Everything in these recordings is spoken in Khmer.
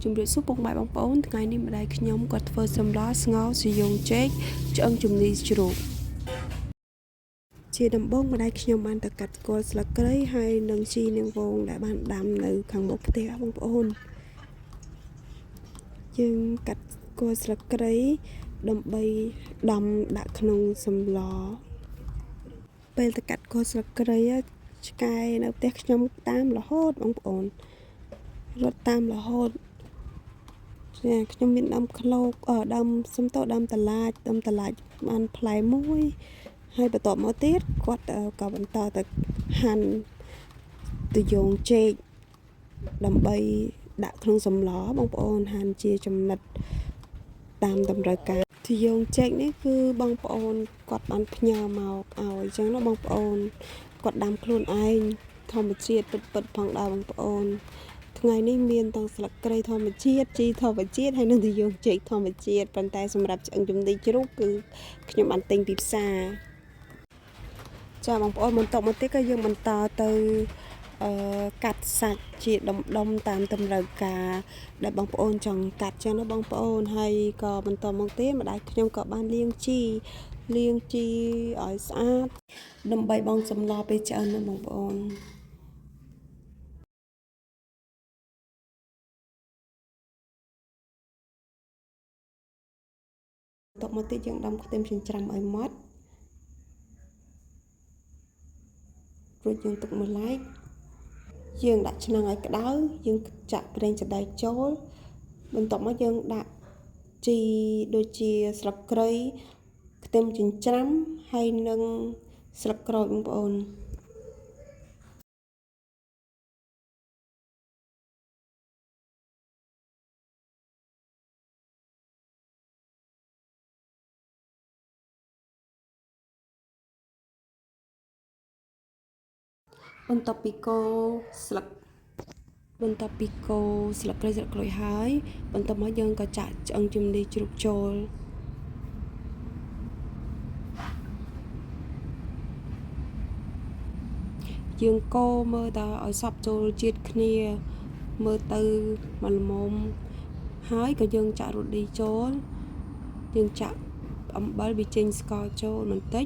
ជំរាបសួរពុកម៉ែបងប្អូនថ្ងៃនេះម្ដាយខ្ញុំគាត់ធ្វើសម្លស្ងោរសយងចេកឆ្អឹងជំនីជ្រូកជាដំបូងម្ដាយខ្ញុំបានទៅកាត់គល់ស្លឹកគ្រៃហើយនឹងជីនាងវងដែលបានដាំនៅខាងមុខផ្ទះបងប្អូនយើងកាត់គល់ស្លឹកគ្រៃដើម្បីដំដាក់ក្នុងសម្លពេលទៅកាត់គល់ស្លឹកគ្រៃឆ្កែនៅផ្ទះខ្ញុំតាមរហូតបងប្អូនរត់តាមរហូតខ្ញុំមានដើមឃ្លោកដើមសំតោដើមតឡាចបានផ្លែមួយហើយបន្ទាប់មកទៀតគាត់ក៏បន្តទៅហាន់ទុយងចេកដើម្បីដាក់ក្នុងសម្លបងប្អូនហាន់ជាចំណិតតាមតម្រូវការទុយងចេកនេះគឺបងប្អូនគាត់បានផ្ញើមកឲ្យអញ្ចឹងណាបងប្អូនគាត់ដាំខ្លួនឯងធម្មជាតិពិតផងដែរបងប្អូនថ្ងៃនេះមានទាំងស្លឹកគ្រៃធម្មជាតិជីធម្មជាតិហើយនិងទុយងចេកធម្មជាតិប៉ុន្តែសម្រាប់ឆ្អឹងជំនីជ្រូកគឺខ្ញុំបានទិញពីផ្សារចាបងប្អូនបន្តមកទៀតក៏យើងបន្តទៅកាត់សាច់ជាដុំតាមតម្រូវការដែលបងប្អូនចង់កាត់ចឹងណាបងប្អូនហើយក៏បន្តមកទៀតម្ដាយខ្ញុំក៏បានលាងជីឲ្យស្អាតដើម្បីបងសម្លពេលឆ្អិនណាបងប្អូនតមកទៀតយើងដាំខ្ទឹមចិញ្ច្រាំឲ្យម៉ត់រួចយើងទុកមួយឡែកយើងដាក់ឆ្នាំងឲ្យក្តៅយើងចាក់ប្រេងសណ្តែកចូលបន្ទាប់មកយើងដាក់ជីដូចជាស្លឹកគ្រៃខ្ទឹមចិញ្ច្រាំហើយនិងស្លឹកក្រូចបងប្អូនបន្ទាប់ពីកូរស្លឹកគ្រៃស្លឹកក្រូចហើយបន្ទាប់មកយើងក៏ចាក់ឆ្អឹងជំនីជ្រូកចូលយើងកូរមើលតើឲ្យសព្វចូលជាតិគ្នាមើលទៅមកល្មមហើយក៏យើងចាក់រ៉ូឌីចូលយើងចាក់អំបិលប៊ីចេងស្ករចូលបន្តិច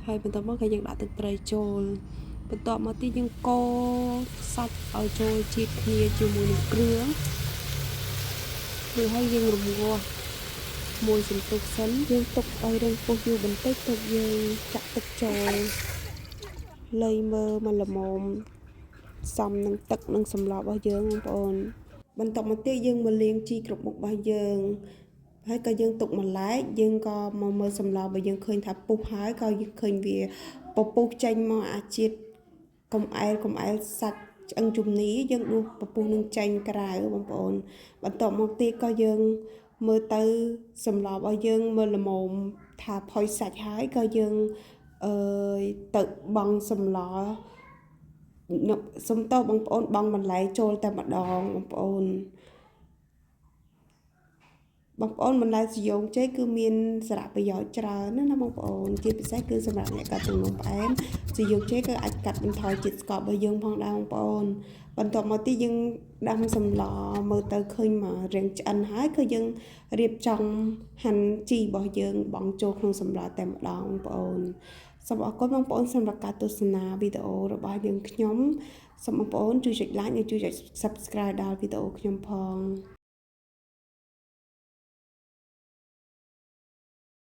ហើយបន្ទាប់មកក៏យើងដាក់ទឹកត្រីចូលបន្ទាប់មកទៀតយើងកូរសាច់ឲ្យចូលជាតិគ្នាជាមួយនឹងគ្រឿងហើយយើងរំងាស់មួយសន្ទុះសិនយើងទុកឲ្យរឹងពុះយូរបន្តិចទើបយើងចាក់ទឹកចូលលៃមើលមកល្មមសមនឹងទឹកនិងសម្លរបស់យើងបងប្អូនបន្ទាប់មកទៀតយើងមកលាងជីគ្រប់មុខរបស់យើងហើយក៏យើងទុកម្លែកយើងក៏មកមើលសម្លរបស់យើងឃើញថាពុះហើយក៏យើងឃើញវាពពុះចេញមកអាជាតិកំអែលសាច់ឆ្អឹងជំនីយើងដួសពពុះនឹងចេញក្រៅបងប្អូនបន្ទាប់មកទៀតក៏យើងមើលទៅសម្លរបស់យើងមើលល្មមថាផុយសាច់ហើយក៏យើងទៅបង់សម្លសុំតោះបងប្អូនបង់បន្លែចូលតែម្ដងបងប្អូនបន្លែសយងចេកគឺមានសារៈប្រយោជន៍ច្រើនណាបងប្អូនជាពិសេសគឺសម្រាប់អ្នកកាត់ជំងឺផ្អែមសយងចេកក៏អាចកាត់បន្ថយជាតិស្កររបស់យើងផងដែរបងប្អូនបន្ទាប់មកទៀតយើងដាំសម្លមើលទៅឃើញមករាងឆ្អិនហើយគឺយើងរៀបចំហាន់ជីរបស់យើងបង់ចូលក្នុងសម្លតែម្ដងបងប្អូនសូមអរគុណបងប្អូនសម្រាប់ការទស្សនាវីដេអូរបស់យើងខ្ញុំសូមបងប្អូនជួយចុច like និងជួយចុច subscribe ដល់វីដេអូខ្ញុំផង